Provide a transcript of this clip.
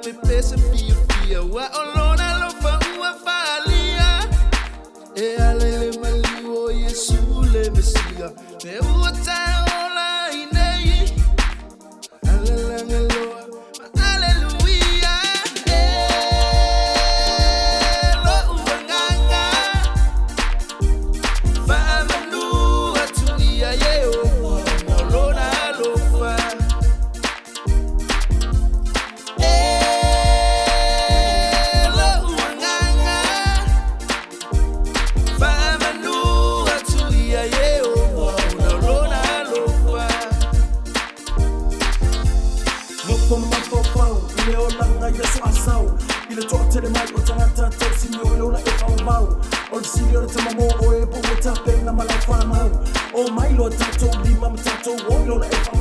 pepe se fia fia wa olona lo fa ua falia e ale mali o Yesu le Mesia me uta ola inei hallelujah hallelujah lo unganga fa manu atuia ye olona lo fa Il est toi, t'es le mal, autant à ta tête, signor, l'on a fait un bao. On le signor, t'es maman, oh, et pour taper, n'a mal à faire un mao. Oh, my lord, tato, l'imam, tato, oh, l'on a fait